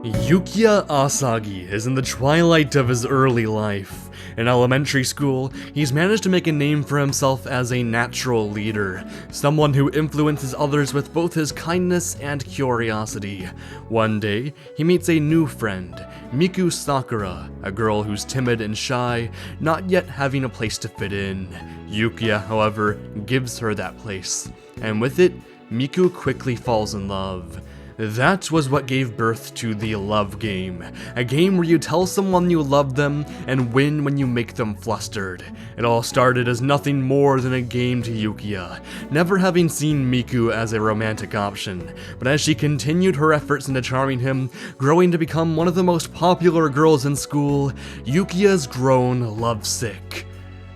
Yukiya Asagi is in the twilight of his early life. In elementary school, he's managed to make a name for himself as a natural leader, someone who influences others with both his kindness and curiosity. One day, he meets a new friend, Miku Sakura, a girl who's timid and shy, not yet having a place to fit in. Yukiya, however, gives her that place, and with it, Miku quickly falls in love. That was what gave birth to the love game, a game where you tell someone you love them and win when you make them flustered. It all started as nothing more than a game to Yukiya, never having seen Miku as a romantic option, but as she continued her efforts into charming him, growing to become one of the most popular girls in school, Yukiya's grown lovesick.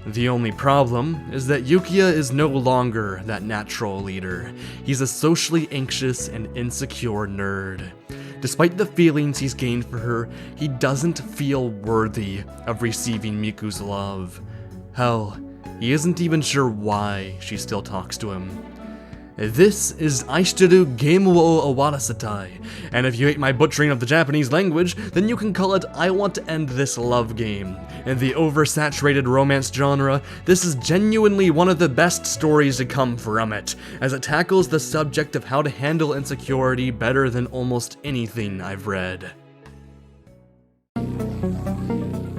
The only problem is that Yukiya is no longer that natural leader. He's a socially anxious and insecure nerd. Despite the feelings he's gained for her, he doesn't feel worthy of receiving Miku's love. Hell, he isn't even sure why she still talks to him. This is Aishiteru Game wo Owarasetai, and if you hate my butchering of the Japanese language, then you can call it I Want to End This Love Game. In the oversaturated romance genre, this is genuinely one of the best stories to come from it, as it tackles the subject of how to handle insecurity better than almost anything I've read.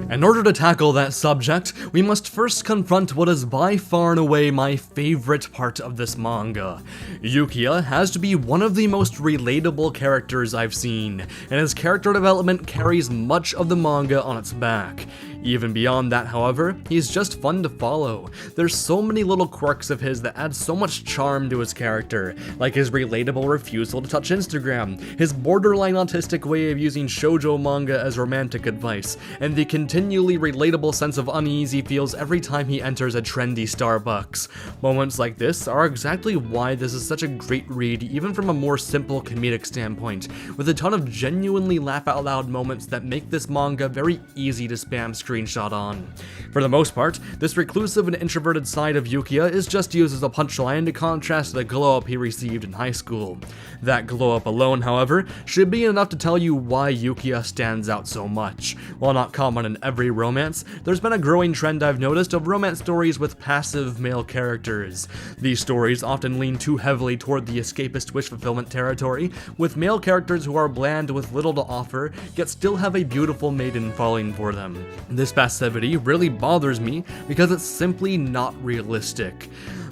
In order to tackle that subject, we must first confront what is by far and away my favorite part of this manga. Yukiya has to be one of the most relatable characters I've seen, and his character development carries much of the manga on its back. Even beyond that, however, he's just fun to follow. There's so many little quirks of his that add so much charm to his character, like his relatable refusal to touch Instagram, his borderline autistic way of using shoujo manga as romantic advice, and the continually relatable sense of unease he feels every time he enters a trendy Starbucks. Moments like this are exactly why this is such a great read, even from a more simple comedic standpoint, with a ton of genuinely laugh-out-loud moments that make this manga very easy to spam screenshot on. For the most part, this reclusive and introverted side of Yukiya is just used as a punchline to contrast the glow-up he received in high school. That glow-up alone, however, should be enough to tell you why Yukiya stands out so much. While not common in every romance, there's been a growing trend I've noticed of romance stories with passive male characters. These stories often lean too heavily toward the escapist wish fulfillment territory, with male characters who are bland with little to offer, yet still have a beautiful maiden falling for them. This passivity really bothers me because it's simply not realistic.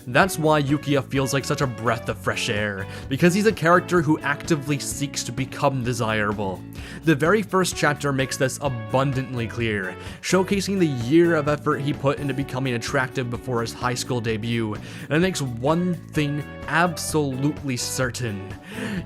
That's why Yukiya feels like such a breath of fresh air, because he's a character who actively seeks to become desirable. The very first chapter makes this abundantly clear, showcasing the year of effort he put into becoming attractive before his high school debut, and it makes one thing absolutely certain.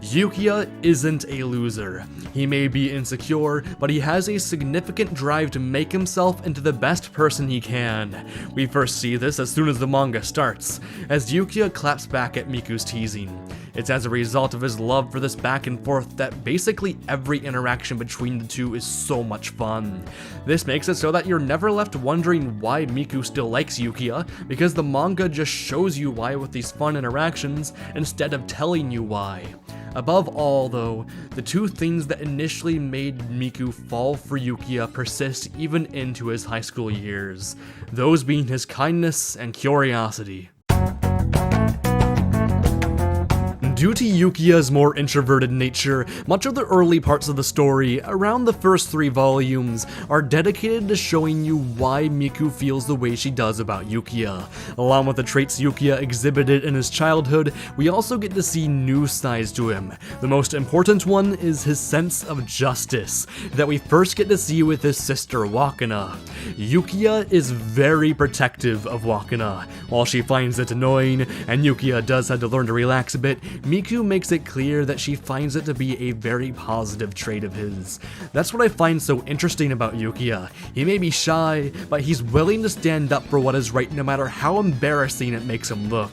Yukiya isn't a loser. He may be insecure, but he has a significant drive to make himself into the best person he can. We first see this as soon as the manga starts, as Yukiya claps back at Miku's teasing. It's as a result of his love for this back and forth that basically every interaction between the two is so much fun. This makes it so that you're never left wondering why Miku still likes Yukiya, because the manga just shows you why with these fun interactions, instead of telling you why. Above all though, the two things that initially made Miku fall for Yukiya persist even into his high school years, those being his kindness and curiosity. Due to Yukiya's more introverted nature, much of the early parts of the story, around the first 3 volumes, are dedicated to showing you why Miku feels the way she does about Yukiya. Along with the traits Yukiya exhibited in his childhood, we also get to see new sides to him. The most important one is his sense of justice, that we first get to see with his sister Wakana. Yukiya is very protective of Wakana. While she finds it annoying, and Yukiya does have to learn to relax a bit, Miku makes it clear that she finds it to be a very positive trait of his. That's what I find so interesting about Yukiya. He may be shy, but he's willing to stand up for what is right no matter how embarrassing it makes him look.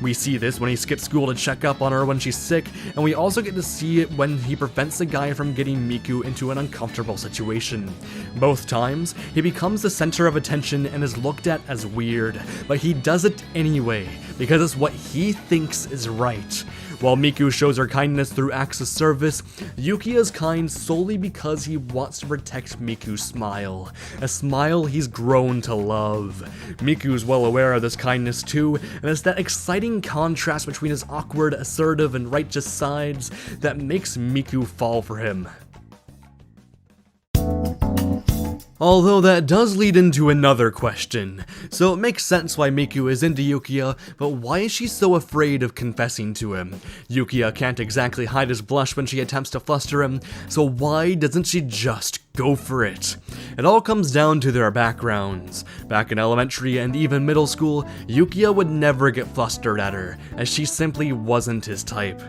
We see this when he skips school to check up on her when she's sick, and we also get to see it when he prevents a guy from getting Miku into an uncomfortable situation. Both times, he becomes the center of attention and is looked at as weird, but he does it anyway, because it's what he thinks is right. While Miku shows her kindness through acts of service, Yukiya's kind solely because he wants to protect Miku's smile, a smile he's grown to love. Miku's well aware of this kindness too, and it's that exciting contrast between his awkward, assertive, and righteous sides that makes Miku fall for him. Although that does lead into another question. So it makes sense why Miku is into Yukiya, but why is she so afraid of confessing to him? Yukiya can't exactly hide his blush when she attempts to fluster him, so why doesn't she just go for it? It all comes down to their backgrounds. Back in elementary and even middle school, Yukiya would never get flustered at her, as she simply wasn't his type.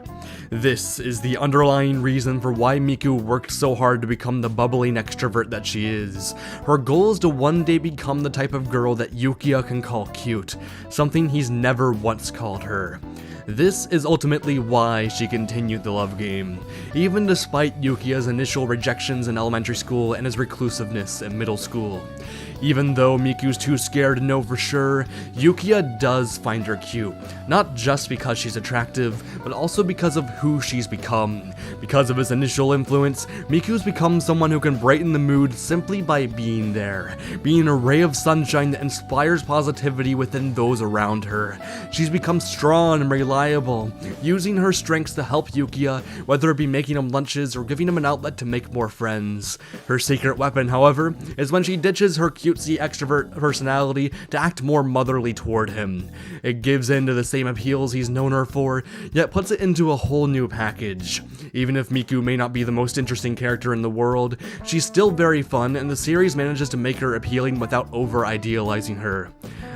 This is the underlying reason for why Miku worked so hard to become the bubbling extrovert that she is. Her goal is to one day become the type of girl that Yukiya can call cute, something he's never once called her. This is ultimately why she continued the love game, even despite Yukiya's initial rejections in elementary school and his reclusiveness in middle school. Even though Miku's too scared to know for sure, Yukiya does find her cute, not just because she's attractive, but also because of who she's become. Because of his initial influence, Miku's become someone who can brighten the mood simply by being there, being a ray of sunshine that inspires positivity within those around her. She's become strong and reliable, using her strengths to help Yukiya, whether it be making him lunches or giving him an outlet to make more friends. Her secret weapon, however, is when she ditches her cutesy extrovert personality to act more motherly toward him. It gives in to the same appeals he's known her for, yet puts it into a whole new package. Even if Miku may not be the most interesting character in the world, she's still very fun, and the series manages to make her appealing without over-idealizing her.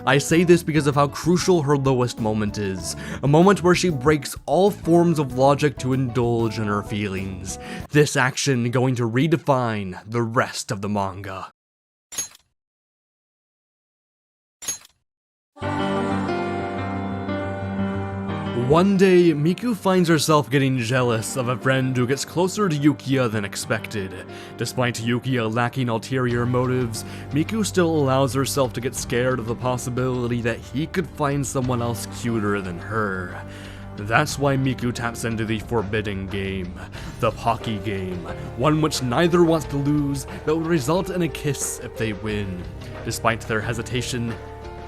I say this because of how crucial her lowest moment is, a moment where she breaks all forms of logic to indulge in her feelings. This action going to redefine the rest of the manga. One day, Miku finds herself getting jealous of a friend who gets closer to Yukiya than expected. Despite Yukiya lacking ulterior motives, Miku still allows herself to get scared of the possibility that he could find someone else cuter than her. That's why Miku taps into the forbidden game, the Pocky game, one which neither wants to lose, but would result in a kiss if they win. Despite their hesitation,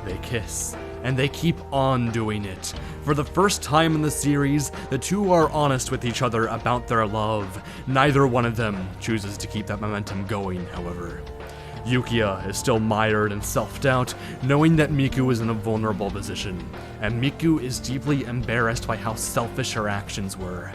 they kiss. And they keep on doing it. For the first time in the series, the two are honest with each other about their love. Neither one of them chooses to keep that momentum going, however. Yukiya is still mired in self-doubt, knowing that Miku is in a vulnerable position, and Miku is deeply embarrassed by how selfish her actions were.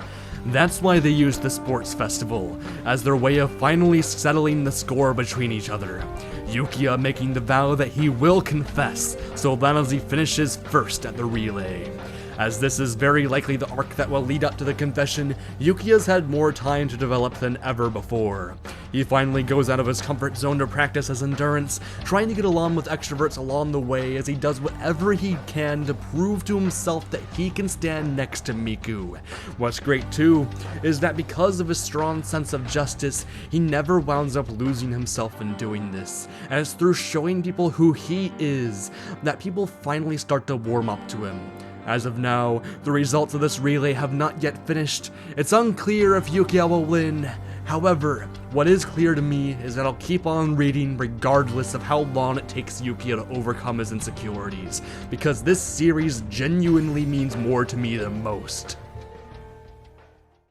That's why they used the sports festival, as their way of finally settling the score between each other. Yukiya making the vow that he will confess, so long as he finishes first at the relay. As this is very likely the arc that will lead up to the confession, Yukiya's had more time to develop than ever before. He finally goes out of his comfort zone to practice his endurance, trying to get along with extroverts along the way as he does whatever he can to prove to himself that he can stand next to Miku. What's great too, is that because of his strong sense of justice, he never wounds up losing himself in doing this, and it's through showing people who he is that people finally start to warm up to him. As of now, the results of this relay have not yet finished. It's unclear if Yukiya will win. However, what is clear to me is that I'll keep on reading regardless of how long it takes Yukiya to overcome his insecurities, because this series genuinely means more to me than most.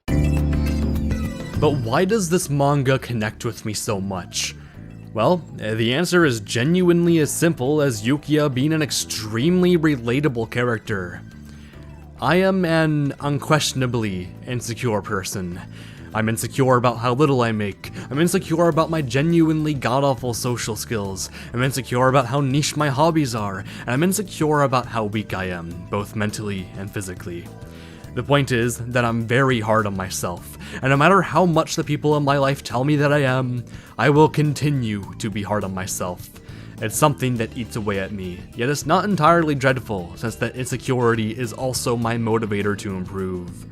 But why does this manga connect with me so much? Well, the answer is genuinely as simple as Yukiya being an extremely relatable character. I am an unquestionably insecure person. I'm insecure about how little I make. I'm insecure about my genuinely god-awful social skills. I'm insecure about how niche my hobbies are. And I'm insecure about how weak I am, both mentally and physically. The point is that I'm very hard on myself, and no matter how much the people in my life tell me that I am, I will continue to be hard on myself. It's something that eats away at me, yet it's not entirely dreadful, since that insecurity is also my motivator to improve.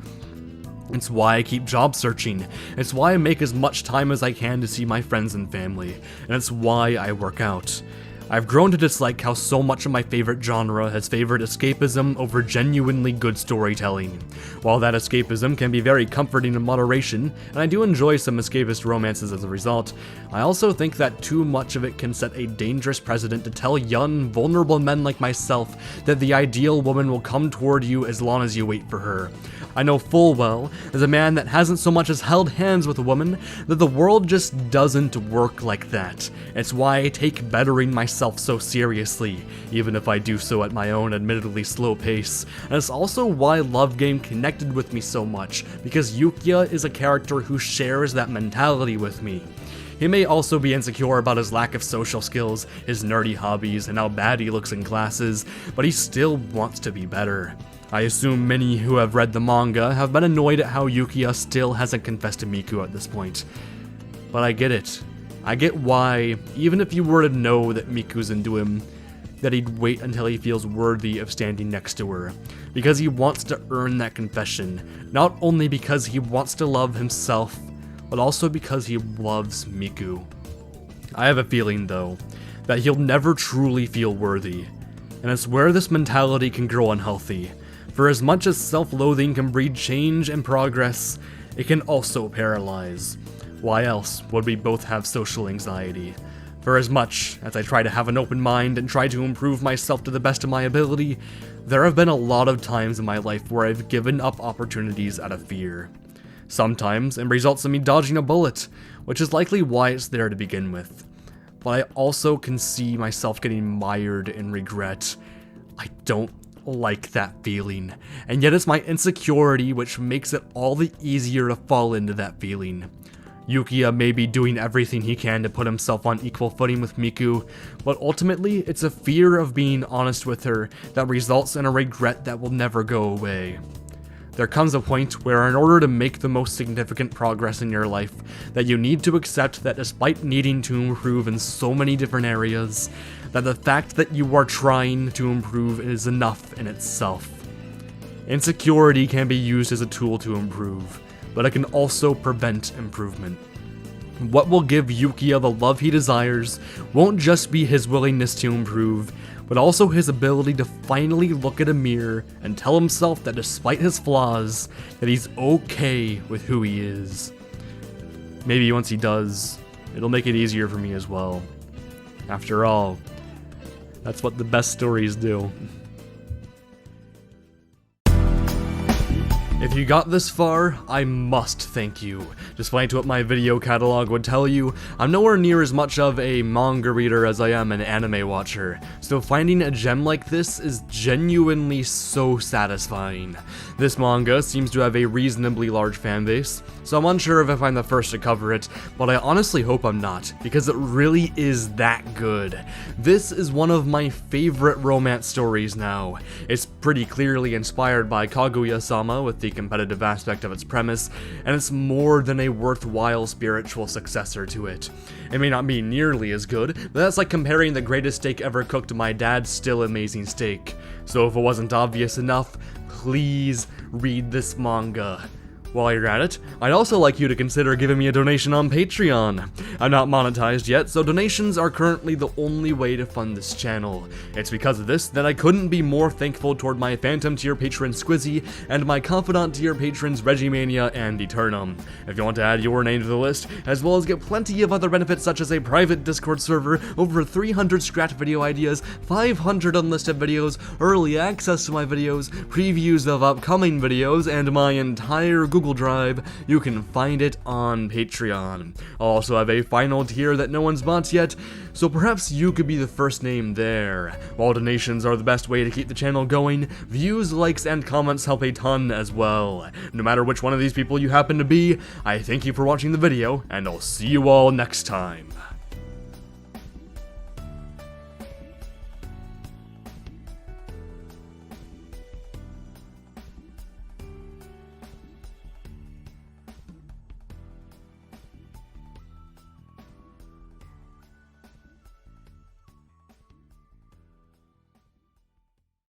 It's why I keep job searching, it's why I make as much time as I can to see my friends and family, and it's why I work out. I've grown to dislike how so much of my favorite genre has favored escapism over genuinely good storytelling. While that escapism can be very comforting in moderation, and I do enjoy some escapist romances as a result, I also think that too much of it can set a dangerous precedent to tell young, vulnerable men like myself that the ideal woman will come toward you as long as you wait for her. I know full well, as a man that hasn't so much as held hands with a woman, that the world just doesn't work like that. It's why I take bettering myself so seriously, even if I do so at my own admittedly slow pace. And it's also why Love Game connected with me so much, because Yukiya is a character who shares that mentality with me. He may also be insecure about his lack of social skills, his nerdy hobbies, and how bad he looks in classes, but he still wants to be better. I assume many who have read the manga have been annoyed at how Yukiya still hasn't confessed to Miku at this point. But I get it. I get why, even if you were to know that Miku's into him, that he'd wait until he feels worthy of standing next to her. Because he wants to earn that confession, not only because he wants to love himself, but also because he loves Miku. I have a feeling, though, that he'll never truly feel worthy, and it's where this mentality can grow unhealthy. For as much as self-loathing can breed change and progress, it can also paralyze. Why else would we both have social anxiety? For as much as I try to have an open mind and try to improve myself to the best of my ability, there have been a lot of times in my life where I've given up opportunities out of fear. Sometimes it results in me dodging a bullet, which is likely why it's there to begin with. But I also can see myself getting mired in regret. I don't like that feeling, and yet it's my insecurity which makes it all the easier to fall into that feeling. Yukiya may be doing everything he can to put himself on equal footing with Miku, but ultimately it's a fear of being honest with her that results in a regret that will never go away. There comes a point where in order to make the most significant progress in your life, that you need to accept that despite needing to improve in so many different areas, that the fact that you are trying to improve is enough in itself. Insecurity can be used as a tool to improve, but it can also prevent improvement. What will give Yukiya the love he desires won't just be his willingness to improve, but also his ability to finally look at a mirror and tell himself that despite his flaws, that he's okay with who he is. Maybe once he does, it'll make it easier for me as well. After all, that's what the best stories do. If you got this far, I must thank you. Despite what my video catalog would tell you, I'm nowhere near as much of a manga reader as I am an anime watcher, so finding a gem like this is genuinely so satisfying. This manga seems to have a reasonably large fanbase, so I'm unsure if I'm the first to cover it, but I honestly hope I'm not, because it really is that good. This is one of my favorite romance stories now. It's pretty clearly inspired by Kaguya-sama with the competitive aspect of its premise, and it's more than a worthwhile spiritual successor to it. It may not be nearly as good, but that's like comparing the greatest steak ever cooked to my dad's still amazing steak. So if it wasn't obvious enough, please read this manga. While you're at it, I'd also like you to consider giving me a donation on Patreon. I'm not monetized yet, so donations are currently the only way to fund this channel. It's because of this that I couldn't be more thankful toward my Phantom tier patron Squizzy and my Confidant tier patrons Regimania and Eternum. If you want to add your name to the list, as well as get plenty of other benefits such as a private Discord server, over 300 scratch video ideas, 500 unlisted videos, early access to my videos, previews of upcoming videos, and my entire Google Drive, you can find it on Patreon. I'll also have a final tier that no one's bought yet, so perhaps you could be the first name there. While donations are the best way to keep the channel going, views, likes, and comments help a ton as well. No matter which one of these people you happen to be, I thank you for watching the video, and I'll see you all next time.